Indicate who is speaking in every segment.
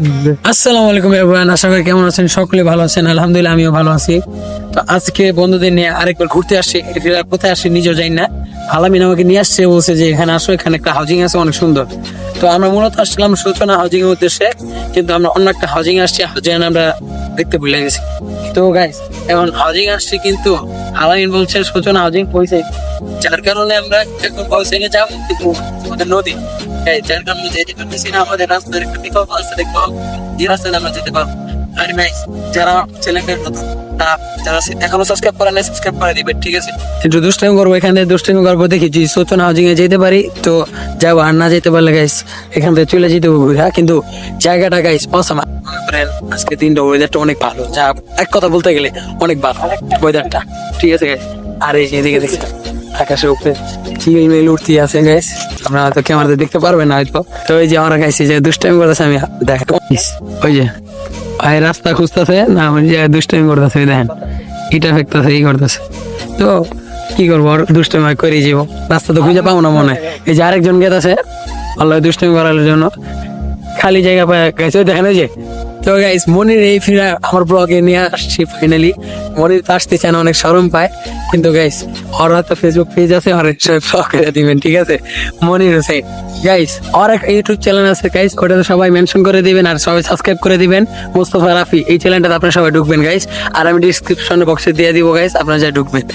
Speaker 1: আসসালামু আলাইকুম এভরিওয়ান, আশা করি কেমন আছেন, সকলে ভালো আছেন। আলহামদুলিল্লাহ আমিও ভালো আছি। তো আজকে বন্ধুদের নিয়ে আরেকবার ঘুরতে আসছি। এটা কোথায় আসছি নিজেও জানি না। আলামিন আমাকে নিয়ে আসছে, বলছে যে এখানে আসো, এখানে একটা হাউজিং আছে অনেক সুন্দর। তো আমরা মূলত আসলাম সূচনা হাউজিং এর উদ্দেশ্যে, কিন্তু আমরা অন্য একটা হাউজিং আসছি, হাউজিং আমরা দেখতে ভুলে গেছি। তো গাইস এখন হাউজিং আসছি, কিন্তু আলামিন বলছে সূচনা হাউজিং পৌঁছে, যার কারণে আমরা এখন পৌঁছে যাবো, কিন্তু আমাদের নদী যার কারণে যেতে পারতেছি না। আমাদের রাস্তার একটা বিকল্প আছে, দেখবো যে রাস্তায় আমরা যেতে পারবো। আর গাইস যারা চ্যানেলের নতুন, যারা এখনো সাবস্ক্রাইব করে নাই, সাবস্ক্রাইব করে দিবেন, ঠিক আছে? একটু দুষ্টামি করবো, এখানে দুষ্টামি করবো, দেখি যদি সূচনা হাউজিং এ যেতে পারি তো যাবো, আর না যেতে পারলে গাইস এখান থেকে চলে যেতে হবে। কিন্তু জায়গাটা গাইস অসাম। আজকে দিনটা ওয়েদারটা অনেক ভালো, যা এক কথা বলতে গেলে অনেক ভালো ওয়েদারটা, ঠিক আছে গাইস? আর এই যে এদিকে দেখছি আকাশের উপরে চিল উঠতে আছে গাইস, আপনারা হয়তো ক্যামেরাতে দেখতে পারবেন না হয়তো। তো ওই যে আমরা গাইছি যে দুষ্টামি করতেছে, আমি দেখা ওই যে ভাই রাস্তা খুঁজতেছে না, আমি যে দুষ্টামি করতেছে, দেখেন ইটা ফেকতেছে, এই করতেছে। তো কি করবো, আর দুষ্টামি করে যাবো, রাস্তা তো খুঁজে পাবো না মনে হয়। এই যে আরেকজন গেছে আল্লাহ দুষ্টামি করার জন্য, খালি জায়গা পায় গাইছে, ওই দেখেন ওই যে। তো গাইস মনির এই ফিরা আমার ব্লগে নিয়ে আসছি ফাইনালি। মনির তো আসতে চায় না, অনেক শরম পায়, কিন্তু গাইস ওর হয়তো ফেসবুক পেজ আছে, আর ব্লগ করে দিবেন, ঠিক আছে? মনির হোসেন গাইস, আর এক ইউটিউব চ্যানেল আছে গাইস, ওটাতে সবাই মেনশন করে দিবেন আর সবাই সাবস্ক্রাইব করে দিবেন। মুস্তফা রাফি, এই চ্যানেলটাতে আপনারা সবাই ঢুকবেন গাইস, আর আমি ডিসক্রিপশন বক্সে দিয়ে দিব গাইস, আপনারা যাই ঢুকবেন।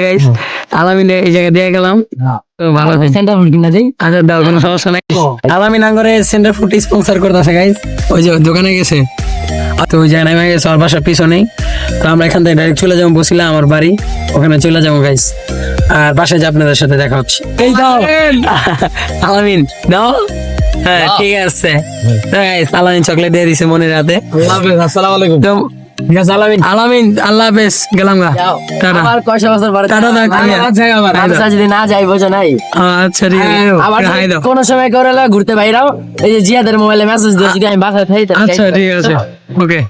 Speaker 1: গাইস আলামিন এই জায়গা দিয়ে গেলাম, তো ভালো সেন্টার ফুড কিনা যাই। আচ্ছা দাও, কোনো সমস্যা নাই। আলামিন আঙ্গরে সেন্টার ফুড স্পন্সর করতেছে গাইস, ওই যে দোকানে গেছে, তো ওই জায়গায় নেমে গেছে, আর বাসার পিছনেই। তো আমরা এখান থেকে ডাইরেক্ট চলে যাবো বসিলা, আমার বাড়ি ওখানে চলে যাবো গাইস, আর বাসায় যে আপনাদের সাথে দেখা হচ্ছে। এই দাও আলামিন দাও, হ্যাঁ ঠিক আছে। তো গাইস আলামিন চকলেট দিয়ে দিছে মনির হাতে।
Speaker 2: আসসালামু আলাইকুম।
Speaker 1: তো ঠিক আছে আলামিন আলামিন আল্লাহ হাফেজ গেলাম গা টাটা
Speaker 2: আবার কয়শো বছর পরে
Speaker 1: টাটা দাও
Speaker 2: মাদ্রাসা যদি না যাই বোঝো নাই।
Speaker 1: আচ্ছা ঠিক আছে
Speaker 2: আবার
Speaker 1: হাই দাও
Speaker 2: কোন সময় করে ঘুরতে বাইরাও, এই যে জিয়াদের মোবাইলে মেসেজ দিয়ে যদি আমি বাসায় থাকি তাহলে
Speaker 1: আচ্ছা ঠিক আছে ওকে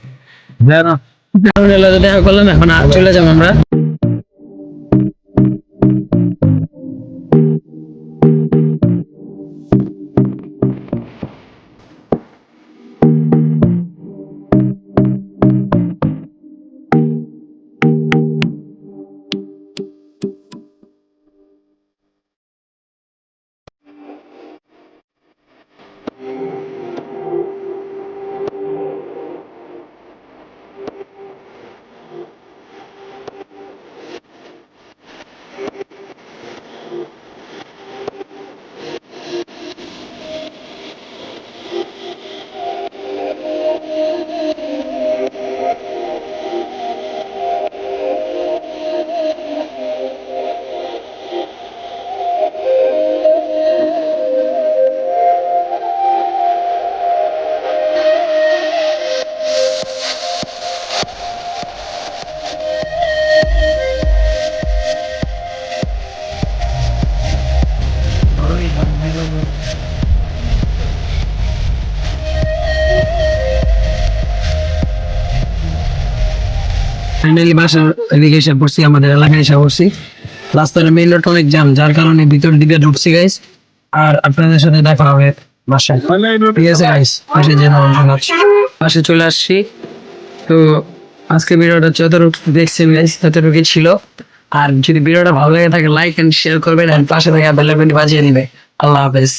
Speaker 1: দেখা করলাম এখন চলে যাবো আমরা ফাইনালি বাসার এদিকে এসে পড়ছি, আমাদের এলাকায় এসে পড়ছি। রাস্তার মেইন রোড অনেক জ্যাম, যার কারণে ভিতর দিকে ঢুকছি গাইস। আর আপনাদের সাথে দেখা হবে বাসায়, ঠিক আছে গাইস? পাশে যে পাশে চলে আসছি। তো আজকে ভিডিওটা যতটুকু দেখছেন গাইস ততটুকুই ছিল। আর যদি ভিডিওটা ভালো লাগে থাকে লাইক এন্ড শেয়ার করবেন, আর পাশে থাকা বেল আইকনটি বাজিয়ে দিবে। আল্লাহ হাফেজ।